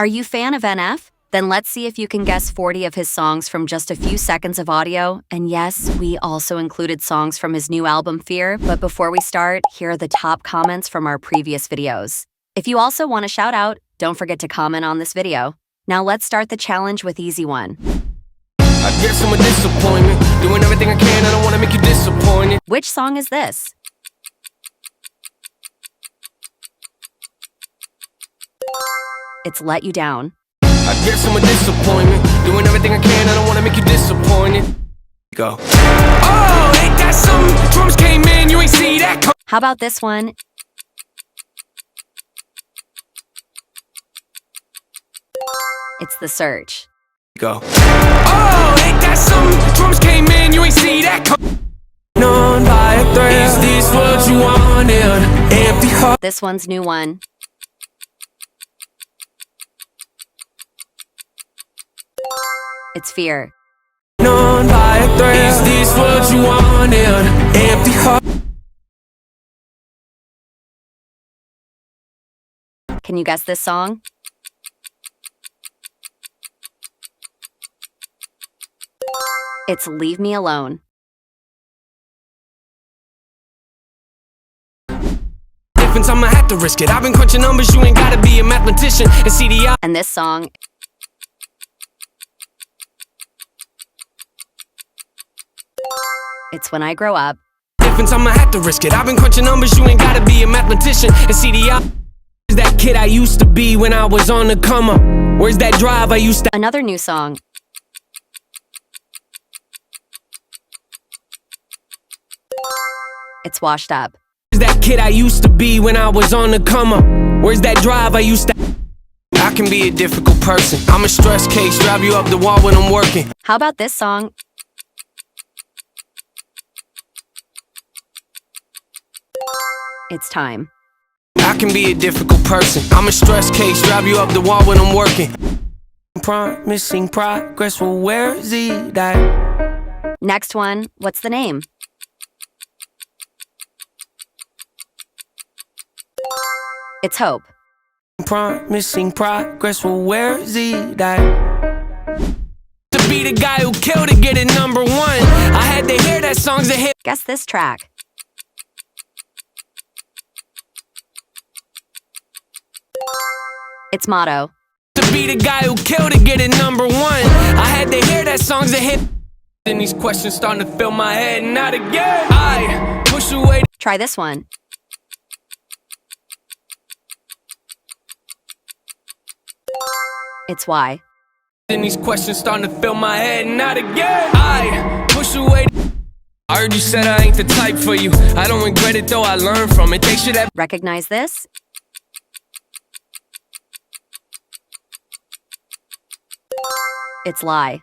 Are you a fan of NF? Then let's see if you can guess 40 of his songs from just a few seconds of audio. And yes, we also included songs from his new album Fear. But before we start, here are the top comments from our previous videos. If you also want a shout out, don't forget to comment on this video. Now let's start the challenge with easy one. I guess I'm a disappointment. Doing everything I can, I don't want to make you disappointed. Which song is this? It's Let You Down. I guess I'm a disappointment. Doing everything I can, I don't want to make you disappointed. Go. Oh, ain't that something? Drums came in, you ain't see that. How about this one? It's The Search. Go. Oh, ain't that something? Drums came in, you ain't see that. On by a thread. Is this what you wanted? Empty heart. This one's new one. It's Fear. On by a thread. Is this what you wanted? Empty heart. Can you guess this song? It's Leave Me Alone. Difference, I'ma have to risk it. I've been crunching numbers, you ain't gotta be a mathematician. And see the And this song, it's When I Grow Up. difference, I'ma have to risk it. I've been crunching numbers, you ain't gotta be a mathematician. And see the is that kid I used to be when I was on the come up. Where's that drive I used to? Another new song. It's Washed Up. Where's that kid I used to be when I was on the come up? Where's that drive I used to? I can be a difficult person. I'm a stress case, drive you up the wall when I'm working. How about this song? It's Time. I can be a difficult person. I'm a stress case, drive you up the wall when I'm working. Promising progress, well, where is it at? Next one, what's the name? It's Hope. Promising progress, well, where is it at? To be the guy who killed to get it number one. I had to hear that song's a hit. Guess this track. It's Motto. To be the guy who killed to get it number one. I had to hear that song's a hit. Then these questions starting to fill my head, not again. I push away. Try this one. It's Why. Then these questions starting to fill my head, not again. I push away. I heard you said I ain't the type for you. I don't regret it though, I learned from it. They should have. Recognize this? It's Lie.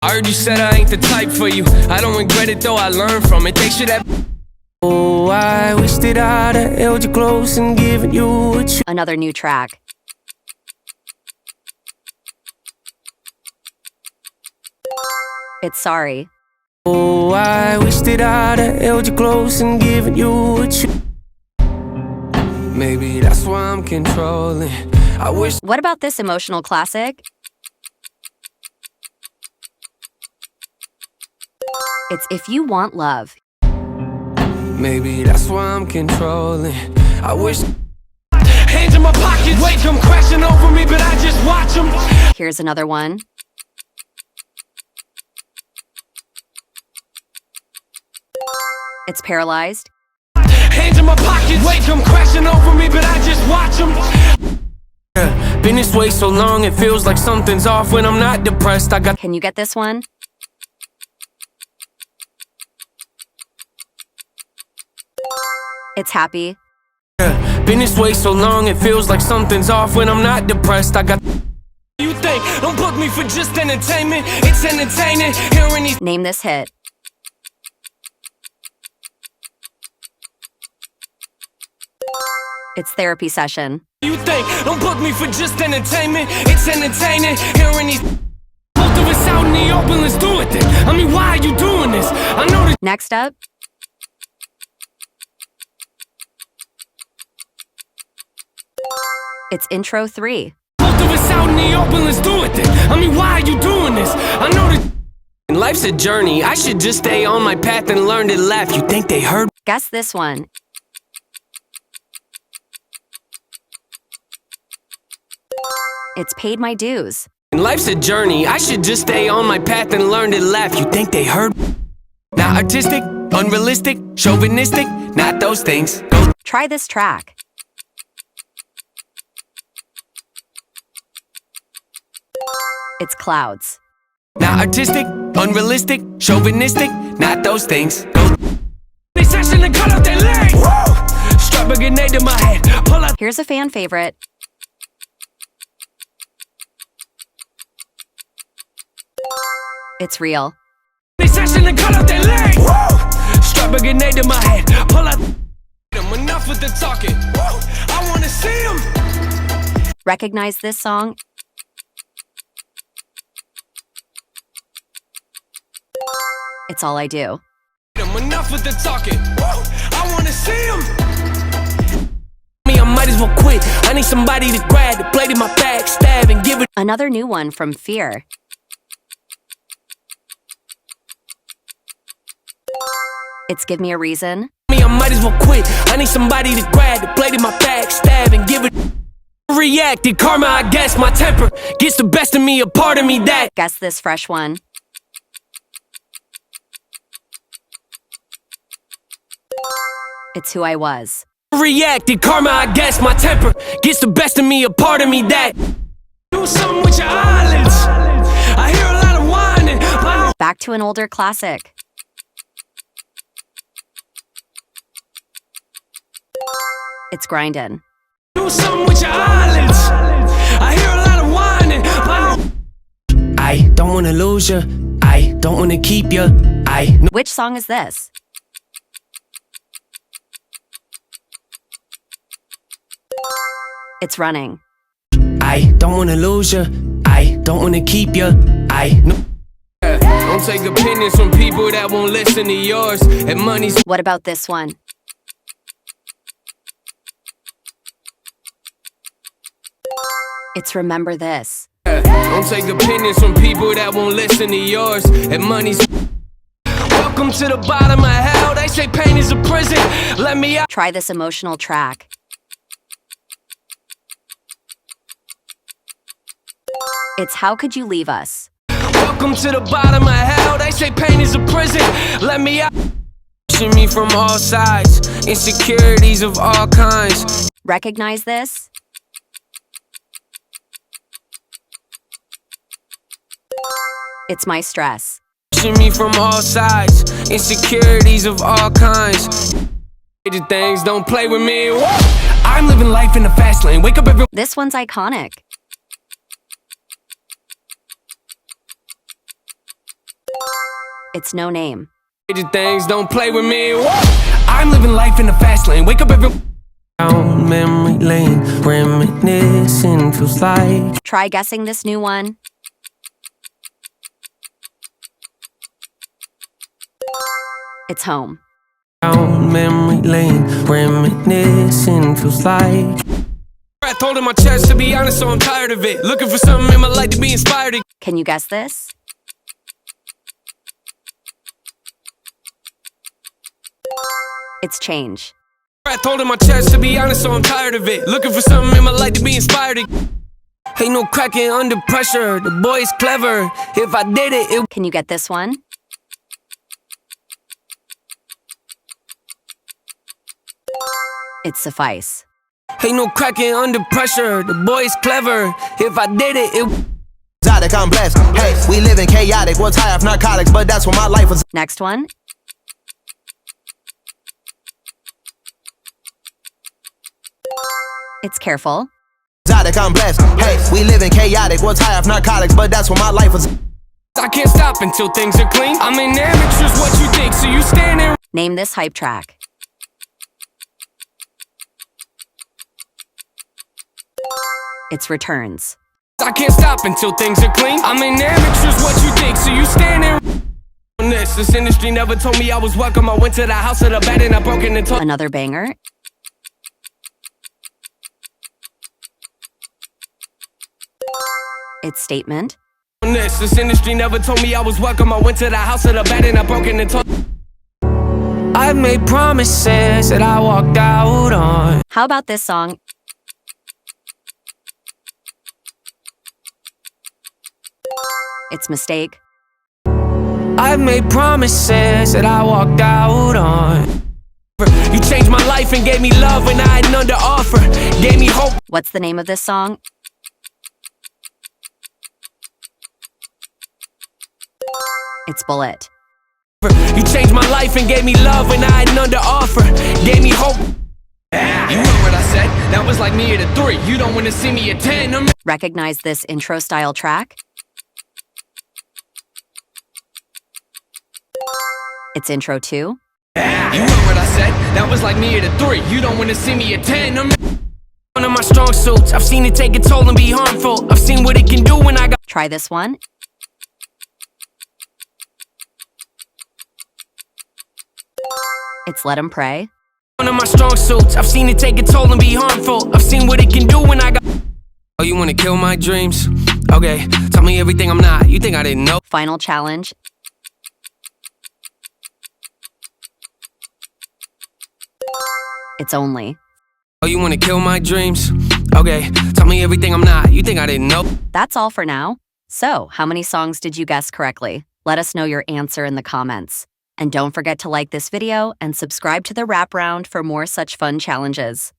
I heard you said I ain't the type for you. I don't regret it though, I learned from it. They should have. Oh, I wished that I'd have held you close and given you a chance. Another new track. It's Sorry. Oh, I wished that I'd have held you close and given you a chance. Maybe that's why I'm controlling. I wish. What about this emotional classic? It's If You Want Love. Maybe that's why I'm controlling. I wish. Hands in my pockets, wake 'em crashing over me, but I just watch 'em. Here's another one. It's Paralyzed. Hands in my pockets, wake 'em crashing over me, but I just watch 'em. Been this way so long, it feels like something's off when I'm not depressed. I got. Can you get this one? It's Happy. Been this way so long, it feels like something's off when I'm not depressed. I got. You think don't book me for just entertainment? It's entertaining hearing these. Name this hit. It's Therapy Session. You think don't book me for just entertainment? It's entertaining hearing these. Both of us out in the open, let's do it then. I mean, why are you doing this? I know that. Next up, it's Intro 3. Both of us out in the open, let's do it then. I mean, why are you doing this? I know that life's a journey. I should just stay on my path and learn to laugh. You think they heard? Guess this one. It's paid my dues. Life's a journey. I should just stay on my path and learn to laugh. You think they heard? Not artistic, unrealistic, chauvinistic, not those things. Go. Try this track. It's clouds. Not artistic, unrealistic, chauvinistic, not those things. Go. They session and cut out their leg. Woo! Strap a grenade to my head. Pull out. Here's a fan favorite. It's real. They session and cut out their leg. Woo! Strap a grenade to my head. Pull out. Enough with the talking. Woo! I wanna see them. Recognize this song? It's all I do. Enough with the talking. Woo! I wanna see them. I might as well quit. I need somebody to grab the blade in my back, stab and give it. Another new one from Fear. It's Give Me a Reason. I might as well quit. I need somebody to grab the blade in my back, stab and give it. Reacted karma, I guess my temper gets the best of me, a part of me that. Guess this fresh one. It's Who I Was. Reacted karma, I guess my temper gets the best of me, a part of me that. Do something with your eyelids. I hear a lot of whining. Back to an older classic. It's Grindin'. Do something with your eyelids. I hear a lot of whining. I don't wanna lose you. I don't wanna keep you. Which song is this? It's Running. I don't wanna lose you. I don't wanna keep you. Don't take opinions from people that won't listen to yours. And money's. What about this one? It's Remember This. Don't take opinions from people that won't listen to yours. And money's. Welcome to the bottom of hell. They say pain is a prison. Let me out. Try this emotional track. It's How Could You Leave Us? Welcome to the bottom of hell. They say pain is a prison. Let me out. Pushing me from all sides. Insecurities of all kinds. Recognize this? It's My Stress. Pushing me from all sides. Insecurities of all kinds. Things don't play with me. I'm living life in the fast lane. Wake up every. This one's iconic. It's No Name. Things don't play with me. I'm living life in the fast lane. Wake up every. Down memory lane, reminiscing feels like. Try guessing this new one. It's Home. Down memory lane, reminiscing feels like. I told him my chest to be honest, so I'm tired of it. Looking for something in my life to be inspired. Can you guess this? It's Change. I told him my chest to be honest, so I'm tired of it. Looking for something in my life to be inspired. Ain't no cracking under pressure. The boy is clever. If I did it. Can you get this one? It's Suffice. Ain't no cracking under pressure. The boy is clever. If I did it. I'm blessed. Hey, we live in chaotic. Was high off narcotics, but that's what my life was. Next one. It's Careful. I'm blessed. Hey, we live in chaotic. Was high off narcotics, but that's what my life was. I can't stop until things are clean. I'm in amateurs, what you think? So you stand there. Name this hype track. It's Returns. I can't stop until things are clean. I'm in amateurs, what you think? So you stand there. This industry never told me I was welcome. I went to the house of the bed and I broke in and told. Another banger. its statement. This industry never told me I was welcome. I went to the house of the bad and I broke in and told. I've made promises that I walked out on. How about this song? Its mistake. I've made promises that I walked out on. You changed my life and gave me love when I had none to offer. Gave me hope. What's the name of this song? It's Bullet. You changed my life and gave me love when I had none to offer. Gave me hope. You know what I said? That was like me at a 3. You don't want to see me at 10. Recognize this intro style track? It's intro 2. You know what I said? That was like me at a 3. You don't want to see me at 10. One of my strong suits. I've seen it take a toll and be harmful. I've seen what it can do when I got. Try this one. It's Let 'Em Pray. One of my strong suits. I've seen it take a toll and be harmful. I've seen what it can do when I got. Oh, you wanna kill my dreams? Okay, tell me everything I'm not. You think I didn't know? Final challenge. It's Only. Oh, you wanna kill my dreams? Okay, tell me everything I'm not. You think I didn't know? That's all for now. So, how many songs did you guess correctly? Let us know your answer in the comments. And don't forget to like this video and subscribe to the Rap Round for more such fun challenges.